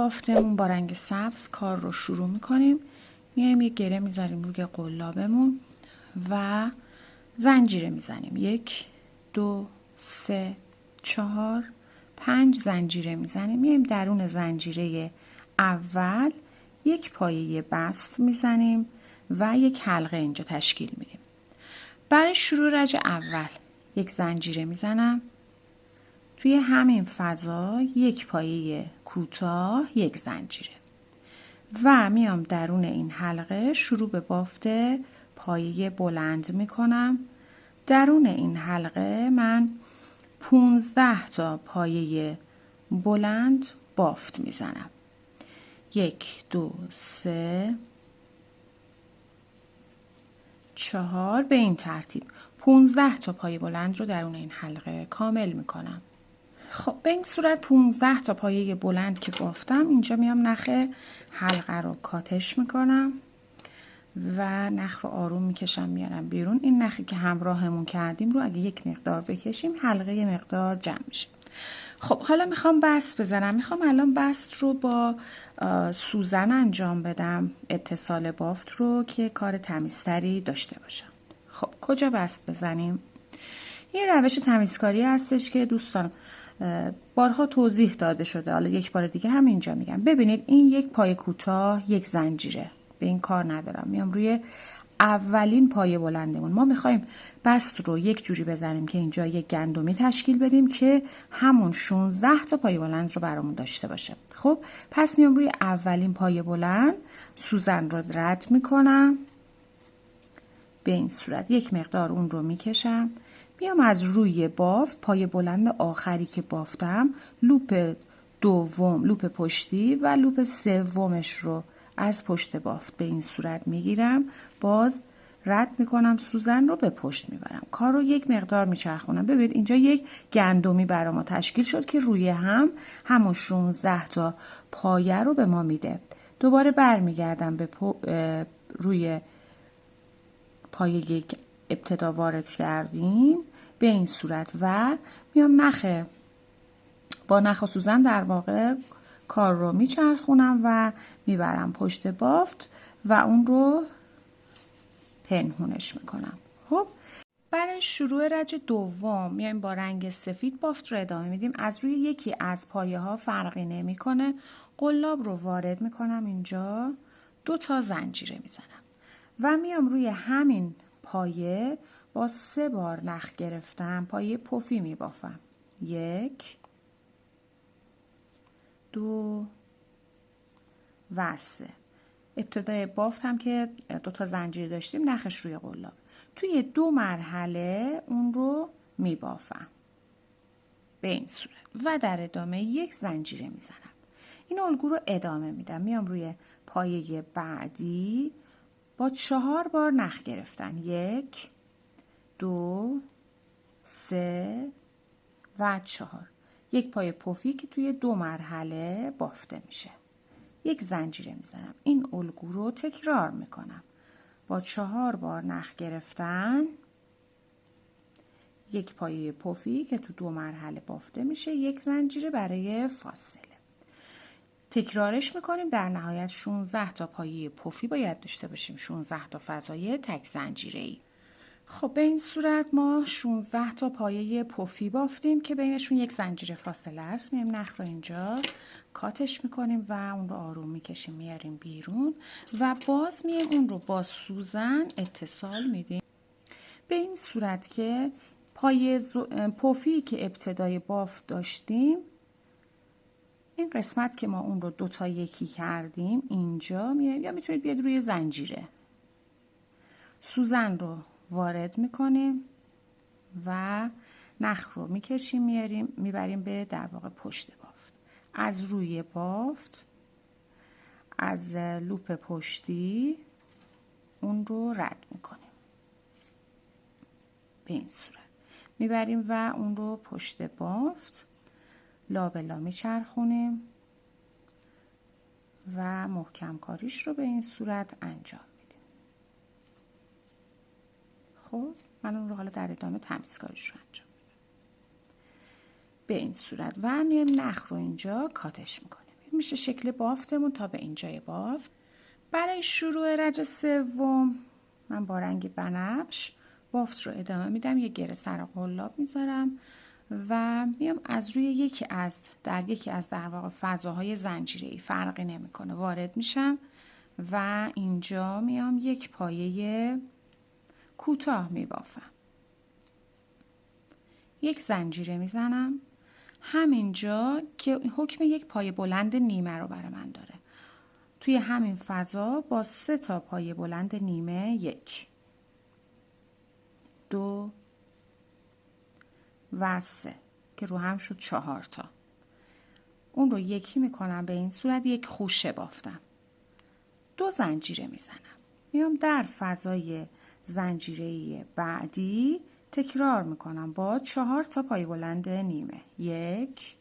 بافتمون با رنگ سبز کار رو شروع میکنیم. میایم یک گره میذاریم روی قلابمون و زنجیره میزنیم. 1 2 3 4 5 زنجیره میزنیم. میایم درون زنجیره اول یک پایه بست میزنیم و یک حلقه اینجا تشکیل میدیم. برای شروع رج اول یک زنجیره میزنم. توی همین فضا یک پایه کوتاه یک زنجیره و میام درون این حلقه شروع به بافت پایه بلند میکنم. درون این حلقه من 15 تا پایه بلند بافت میزنم. 1 2 3 4 به این ترتیب 15 تا پایه بلند رو درون این حلقه کامل میکنم. خب به این صورت 15 تا پایه بلند که بافتم، اینجا میام نخ حلقه رو کاتش میکنم و نخ رو آروم میکشم میارم بیرون. این نخی که همراهمون کردیم رو اگه یک مقدار بکشیم حلقه یه مقدار جمع میشه. خب حالا میخوام بست بزنم. میخوام الان بست رو با سوزن انجام بدم، اتصال بافت رو که کار تمیزتری داشته باشم. خب کجا بست بزنیم؟ این روش تمیزکاری هستش که دوستان بارها توضیح داده شده. حالا یک بار دیگه همینجا میگم. ببینید این یک پایه کوتاه یک زنجیره، به این کار ندارم. میام روی اولین پایه بلندمون. ما میخوایم بست رو یک جوری بزنیم که اینجا یک گندمی تشکیل بدیم که همون 16 تا پایه بلند رو برامون داشته باشه. خب پس میام روی اولین پایه بلند سوزن رو رد میکنم. به این صورت یک مقدار اون رو میکشم. میام از روی بافت پایه بلند آخری که بافتم لوپ دوم، لوپ پشتی و لوپ سومش رو از پشت بافت به این صورت میگیرم. باز رد میکنم سوزن رو به پشت میبرم. کار رو یک مقدار میچرخونم. ببینید اینجا یک گندمی برای ما تشکیل شد که روی همون 16 تا پایه رو به ما میده. دوباره برمیگردم به روی پایه یک ابتدا وارد کردیم به این صورت و میام با نخ و سوزن در واقع کار رو میچرخونم و میبرم پشت بافت و اون رو پنهونش میکنم. خب برای شروع رج دوم میایم با رنگ سفید بافت رو ادامه میدیم. از روی یکی از پایه ها فرقی نمیکنه، قلاب رو وارد میکنم اینجا، 2 تا زنجیره میزنم و میام روی همین پایه با 3 بار نخ گرفتم پایه پفی میبافم. 1 2 و 3. ابتدای بافت هم که 2 تا زنجیر داشتیم نخش روی قلاب. توی 2 مرحله اون رو میبافم به این صورت و در ادامه یک زنجیره میزنم. این الگو رو ادامه میدم. میام روی پایه بعدی با 4 بار نخ گرفتن. 1 2 3 و 4. یک پایه پفی که توی 2 مرحله بافته میشه. یک زنجیره میزنم. این الگو رو تکرار میکنم. با 4 بار نخ گرفتن، یک پایه پفی که تو 2 مرحله بافته میشه، یک زنجیره برای فاصله. تکرارش میکنیم. در نهایت 16 تا پایه پفی باید داشته باشیم، 16 تا فضای تک زنجیره‌ای. خب به این صورت ما 16 تا پایه پفی بافتیم که بینشون یک زنجیره فاصله است. میایم نخ رو اینجا کاتش میکنیم و اون رو آروم میکشیم میاریم بیرون و باز میایم اون رو با سوزن اتصال میدیم به این صورت که پایه پفی که ابتدای بافت داشتیم، این قسمت که ما اون رو 2 تا یکی کردیم اینجا میایم، یا میتونید بیاد روی زنجیره، سوزن رو وارد میکنیم و نخ رو میکشیم میبریم به در واقع پشت بافت. از روی بافت از لوپ پشتی اون رو رد میکنیم به این صورت میبریم و اون رو پشت بافت لابلا میچرخونیم و محکم کاریش رو به این صورت انجام میدیم. خب من اون رو حالا در ادامه تمیزکاریش رو انجام میدم به این صورت و میایم نخ رو اینجا کاتش میکنیم. میشه شکل بافتمون تا به اینجای بافت. برای شروع رج سوم من با رنگ بنفش بافت رو ادامه میدم. یه گره سر قلاب میذارم و میام از روی یکی از در واقع فضاهای زنجیره‌ای، فرقی نمیکنه، وارد میشم و اینجا میام یک پایه کوتاه میبافم. یک زنجیره میزنم همینجا که حکم یک پایه بلند نیمه رو برای من داره. توی همین فضا با 3 تا پایه بلند نیمه، 1 2 و 3 که رو هم شد 4 تا، اون رو یکی میکنم. به این صورت یک خوشه بافتم. 2 زنجیره میزنم. میام در فضای زنجیره‌ای بعدی تکرار میکنم با 4 تا پایه بلند نیمه، 1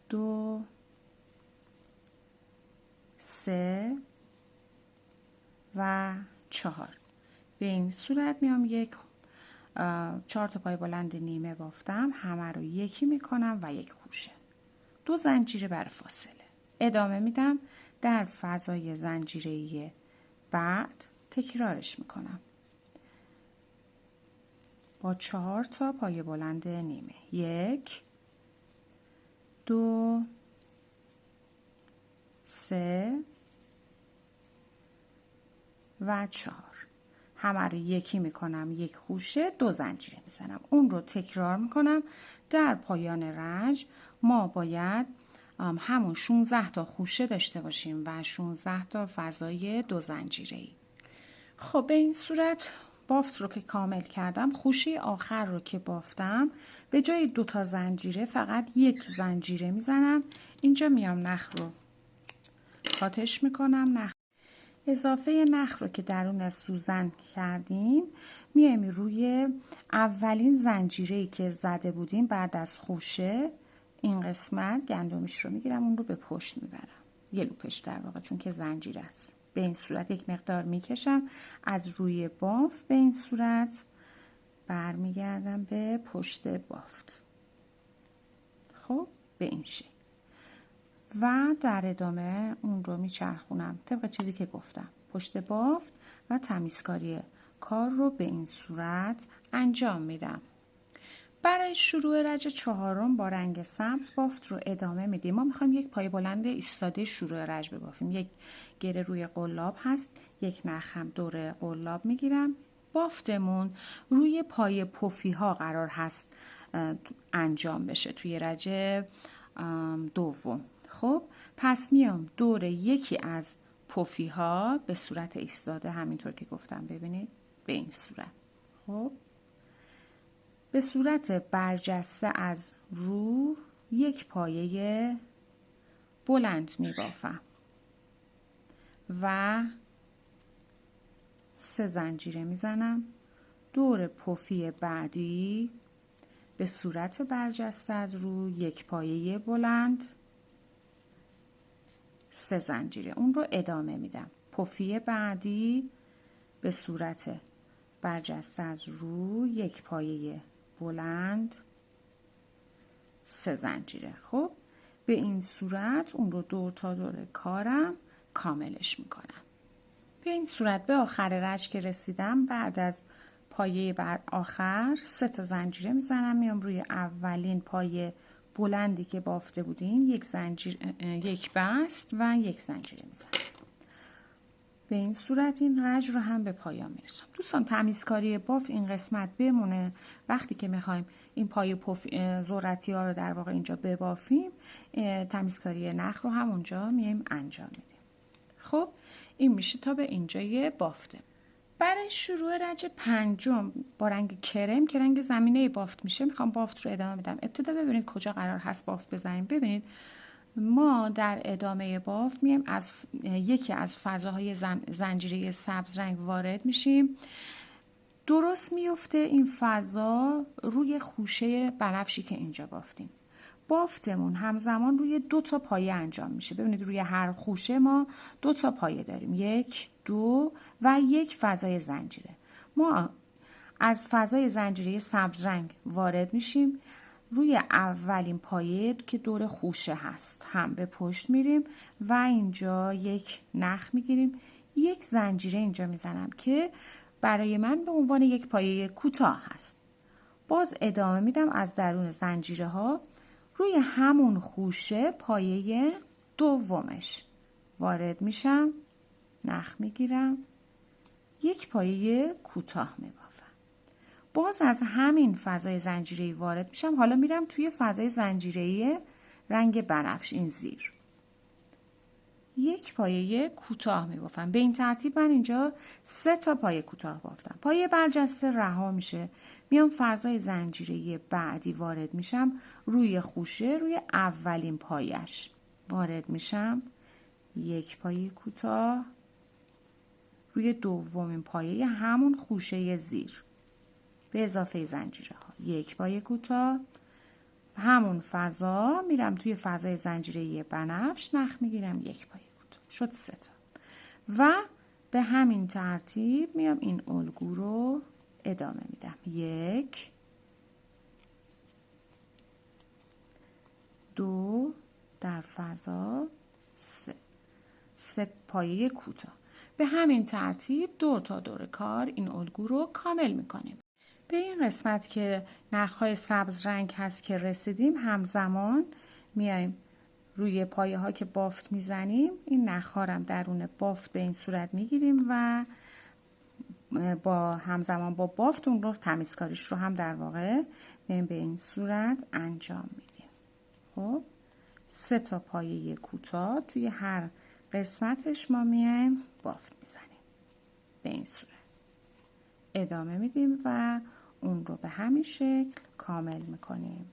2 3 و 4. به این صورت میام 4 تا پای بلند نیمه بافتم، همه رو یکی میکنم و یک خوشه. 2 زنجیره بر فاصله. ادامه میدم در فضای زنجیره‌ای بعد تکرارش میکنم با 4 تا پای بلند نیمه، 1 2 3 و 4. همه رو یکی میکنم، یک خوشه، 2 زنجیره میزنم. اون رو تکرار میکنم. در پایان رج ما باید همون 16 تا خوشه داشته باشیم و 16 تا فضای 2 زنجیره‌ای. خب به این صورت بافت رو که کامل کردم، خوشه آخر رو که بافتم به جای 2 تا زنجیره فقط 1 زنجیره میزنم. اینجا میام نخ رو کاتش میکنم. اضافه نخ رو که درون سوزن کردیم میایم روی اولین زنجیره‌ای که زده بودیم بعد از خوشه، این قسمت گندمیش رو میگیرم، اون رو به پشت میبرم، یه لوپش در واقع، چون که زنجیره است. به این صورت یک مقدار میکشم از روی بافت، به این صورت برمیگردم به پشت بافت. خب به این شکل و در ادامه اون رو میچرخونم طبق چیزی که گفتم، پشت بافت و تمیزکاری کار رو به این صورت انجام میدم. برای شروع رج چهارم با رنگ سبز بافت رو ادامه میدیم. ما میخوایم یک پایه بلند ایستاده شروع رج ببافیم. یک گره روی قلاب هست، یک نخ هم دور قلاب میگیرم. بافتمون روی پایه پفی ها قرار هست انجام بشه توی رج دوم. خب پس میام دور یکی از پفی ها به صورت ایستاده، همینطور که گفتم ببینید به این صورت. خب به صورت برجسته از رو یک پایه بلند می بافم و 3 زنجیره می زنم. دور پفی بعدی به صورت برجسته از رو یک پایه بلند، 3 زنجیره، اون رو ادامه میدم. پفی بعدی به صورت برجسته از رو یک پایه بلند، 3 زنجیره. خب به این صورت اون رو دور تا دور کارم کاملش میکنم. به این صورت به آخر رج که رسیدم، بعد از پایه بر آخر 3 تا زنجیره میزنم، میام روی اولین پایه بلندی که بافته بودیم یک بست و 1 زنجیره میزنم. به این صورت این رج رو هم به پایان میرسم. دوستان تمیزکاری باف این قسمت بمونه. وقتی که میخوایم این پایه ذرتی ها رو در واقع اینجا ببافیم، تمیزکاری نخ رو هم اونجا میایم انجام میدیم. خب این میشه تا به اینجای بافته. برای شروع رج پنجم با رنگ کرم که رنگ زمینه بافت میشه، میخوام بافت رو ادامه بدم. ابتدا ببینید کجا قرار هست بافت بزنیم. ببینید ما در ادامه بافت میایم از یکی از فضاهای زنجیره سبز رنگ وارد میشیم. درست میفته این فضا روی خوشه بنفشی که اینجا بافتیم. بافتمون همزمان روی 2 تا پایه انجام میشه. ببینید روی هر خوشه ما 2 تا پایه داریم، 1 2 و 1 فضای زنجیره. ما از فضای زنجیره سبز رنگ وارد میشیم، روی اولین پایه که دور خوشه هست هم به پشت میریم و اینجا یک نخ میگیریم، یک زنجیره اینجا میزنم که برای من به عنوان یک پایه کوتاه هست. باز ادامه میدم از درون زنجیره ها روی همون خوشه پایه دومش وارد میشم، نخ میگیرم، یک پایه کوتاه میبافم. باز از همین فضای زنجیره‌ای وارد میشم، حالا میرم توی فضای زنجیره‌ای رنگ بنفش این زیر، یک پایه کوتاه میبافم. به این ترتیب من اینجا 3 تا پایه کوتاه بافتم. پایه برجسته رها میشه، میام فضای زنجیره‌ای بعدی وارد میشم، روی خوشه روی اولین پایش وارد میشم، یک پایه کوتاه، روی دومین پایه همون خوشه زیر به اضافه زنجیره ها یک پایه کوتاه، همون فضا میرم توی فضای زنجیره‌ای بنفش، نخ میگیرم، یک پایه کوتاه، شد 3 تا. و به همین ترتیب میام این الگو رو ادامه میدم، 1 2 در فضا 3 پایه کوتاه. به همین ترتیب دور تا دور کار این الگو رو کامل میکنیم. به این قسمت که نخهای سبز رنگ هست که رسیدیم، همزمان میایم روی پایه ها که بافت میزنیم این نخها هم درون بافت به این صورت میگیریم و با همزمان با بافت اون رو تمیزکاریش رو هم در واقع به این صورت انجام میدیم. خب 3 تا پایه کوتاه توی هر قسمتش ما میایم بافت میزنیم به این صورت، ادامه میدیم و اون رو به همین شکل کامل میکنیم.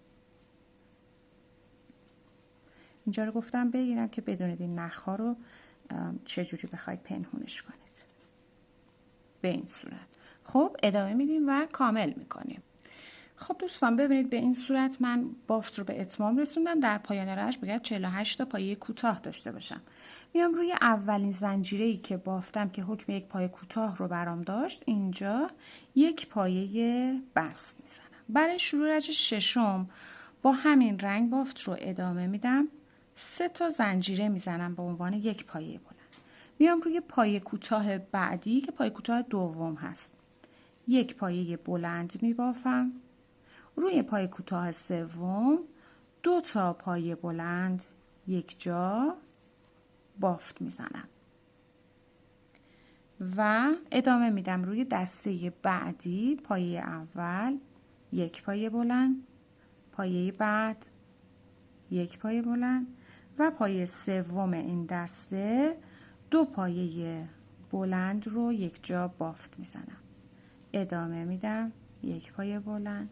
اینجا رو گفتم بگیرم که بدونید این نخها رو چجوری بخواید پنهونش کنید به این صورت. خب ادامه میدیم و کامل میکنیم. خب دوستان ببینید به این صورت من بافت رو به اتمام رسوندم. در پایان رنج باید 48 تا پایه کوتاه داشته باشم. میام روی اولین زنجیره‌ای که بافتم که حکم یک پایه کوتاه رو برام داشت، اینجا یک پایه بست میزنم. برای شروع رنج ششم با همین رنگ بافت رو ادامه میدم، 3 تا زنجیره میزنم به عنوان یک پایه بلند. میام روی پایه کوتاه بعدی که پایه کوتاه دوم هست، یک پایه بلند میبافم. روی پایه کوتاه سوم 2 تا پایه بلند یک جا بافت میزنم و ادامه میدم روی دسته بعدی، پایه اول یک پایه بلند، پایه بعد یک پایه بلند و پایه سوم این دسته 2 پایه بلند رو یک جا بافت میزنم، ادامه میدم یک پایه بلند،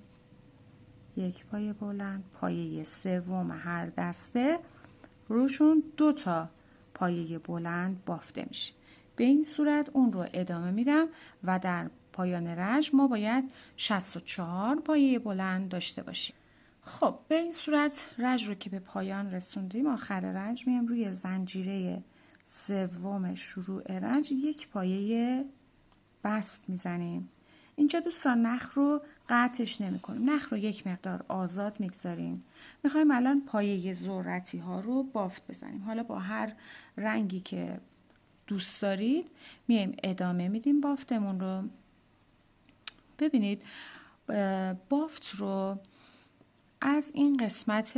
یک پایه بلند، پایه سوم هر دسته روشون 2 تا پایه بلند بافته میشه. به این صورت اون رو ادامه میدم و در پایان رنج ما باید 64 پایه بلند داشته باشیم. خب به این صورت رنج رو که به پایان رسوندیم، آخر رنج میام روی زنجیره سوم شروع رنج یک پایه بست میزنیم. اینجا دوستان نخ رو قطعش نمی کنیم، نخ رو یک مقدار آزاد میگذاریم. میخوایم الان پایه ذرتی ها رو بافت بزنیم. حالا با هر رنگی که دوست دارید میایم ادامه میدیم بافتمون رو. ببینید بافت رو از این قسمت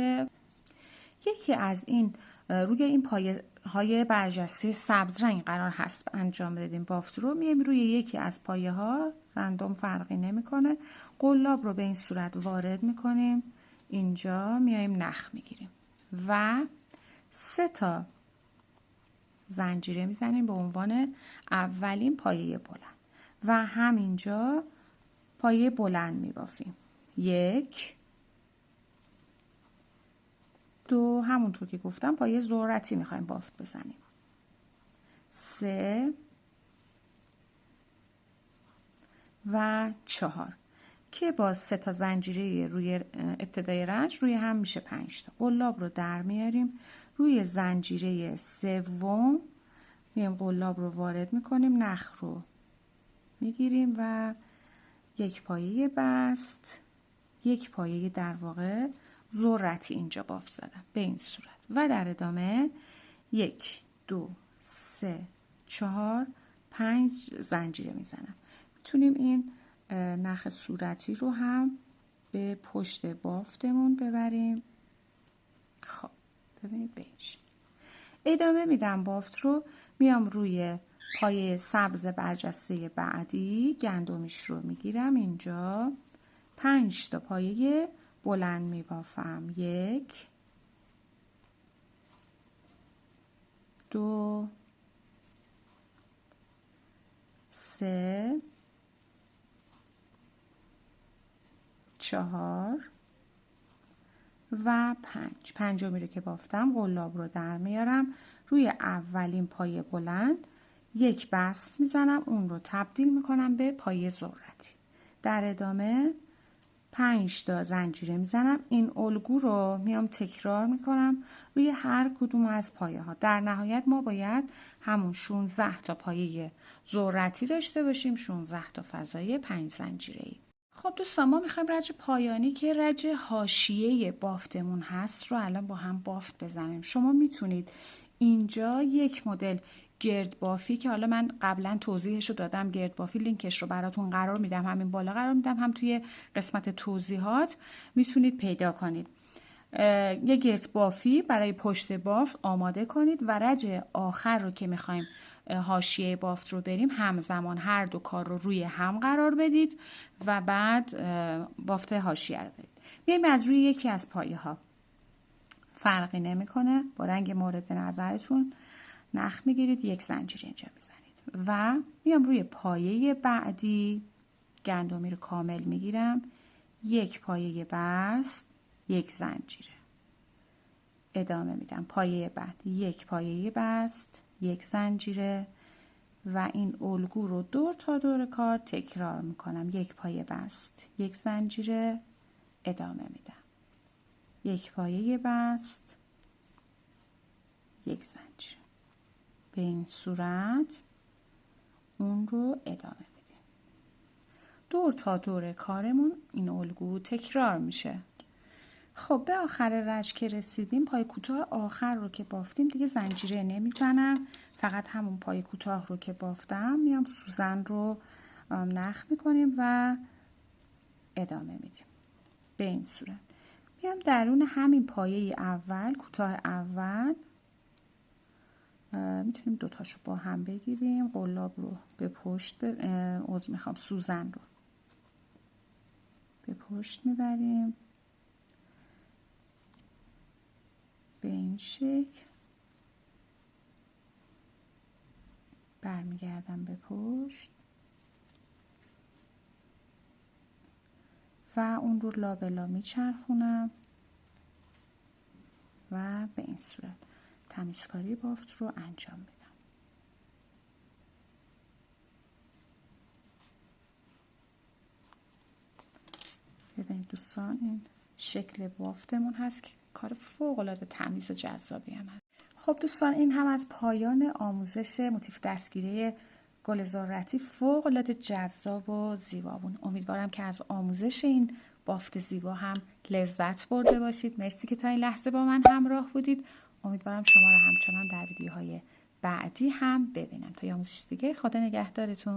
یکی از این روی این پایه های برجسته سبز رنگ قرار هست انجام بدیم بافت رو، میایم روی یکی از پایه ها، رندوم فرقی نمیکنه، قلاب رو به این صورت وارد میکنیم، اینجا میایم نخ میگیریم و 3 تا زنجیره میزنیم به عنوان اولین پایه بلند و همینجا پایه بلند میبافیم، 1 2 همونطور که گفتم پایه ذرتی میخوایم بافت بزنیم، 3 و 4 که با 3 تا زنجیره روی ابتدای رنج روی هم میشه 5 تا. قلاب رو در میاریم، روی زنجیره سوم میایم قلاب رو وارد میکنیم، نخ رو میگیریم و یک پایه بست یک پایه در واقع ذرتی اینجا بافت زدم به این صورت و در ادامه 1 2 3 4 5 زنجیره میزنم. میتونیم این نخ صورتی رو هم به پشت بافتمون ببریم. خب ببینید به این شکل. ادامه میدم بافت رو، میام روی پایه سبز برجسته بعدی گندمیش رو میگیرم اینجا 5 تا پایه بلند میبافم. 1 2 3 4 و 5. پنجمی رو که بافتم قلاب رو در میارم، روی اولین پایه بلند یک بست میزنم، اون رو تبدیل میکنم به پایه ذرتی. در ادامه 5 تا زنجیره میزنم. این الگو رو میام تکرار میکنم روی هر کدوم از پایه ها. در نهایت ما باید همون 16 تا پایه ذرتی داشته باشیم، 16 تا فضایی 5 زنجیره‌ای. خب دوستان، ما میخوایم رج پایانی که رج حاشیه بافتمون هست رو الان با هم بافت بزنیم. شما میتونید اینجا یک مدل گرد بافی که حالا من قبلا توضیحش رو دادم، گرد بافی لینکش رو براتون قرار میدم، همین بالا قرار میدم، هم توی قسمت توضیحات میتونید پیدا کنید. یک گرد بافی برای پشت بافت آماده کنید و رج آخر رو که میخوایم حاشیه بافت رو بریم همزمان هر دو کار رو روی هم قرار بدید و بعد بافت حاشیه رو برید. میایم از روی یکی از پایه ها، فرقی نمیکنه، با رنگ مورد نظرتون نخ میگیرید، یک زنجیر اینجا میزنید و میام روی پایه بعدی گندمی رو کامل میگیرم، یک پایه بست، یک زنجیره. ادامه میدم پایه بعد یک پایه بست، یک زنجیره و این الگو رو دور تا دور کار تکرار میکنم. یک پایه بست، یک زنجیره. ادامه میدم یک پایه بست، یک زنجیره. به این صورت اون رو ادامه میدیم. دور تا دور کارمون این الگو تکرار میشه. خب به آخر رج که رسیدیم، پای کوتاه آخر رو که بافتیم دیگه زنجیره نمیزنم، فقط همون پای کوتاه رو که بافتم میام سوزن رو نخ میکنیم و ادامه میدیم. به این صورت میام درون همین پایه اول، کوتاه اول، میتونیم دوتاشو با هم بگیریم، قلاب رو به پشت سوزن رو به پشت میبریم به این شکل، برمیگردم به پشت و اون رو لابلا میچرخونم و به این صورت تمیزکاری بافت رو انجام میدم. ببینید دوستان، این شکل بافتمون هست که کار فوق العاده تمیز و جذابی هم هست. خب دوستان، این هم از پایان آموزش موتیف دستگیری گل ذرتی فوق العاده جذاب و زیبا بود. امیدوارم که از آموزش این بافت زیبا هم لذت برده باشید. مرسی که تا این لحظه با من همراه بودید. امیدوارم شما را همچنان در ویدیوهای بعدی هم ببینم. تا آموزش دیگه، خدا نگهدارتون.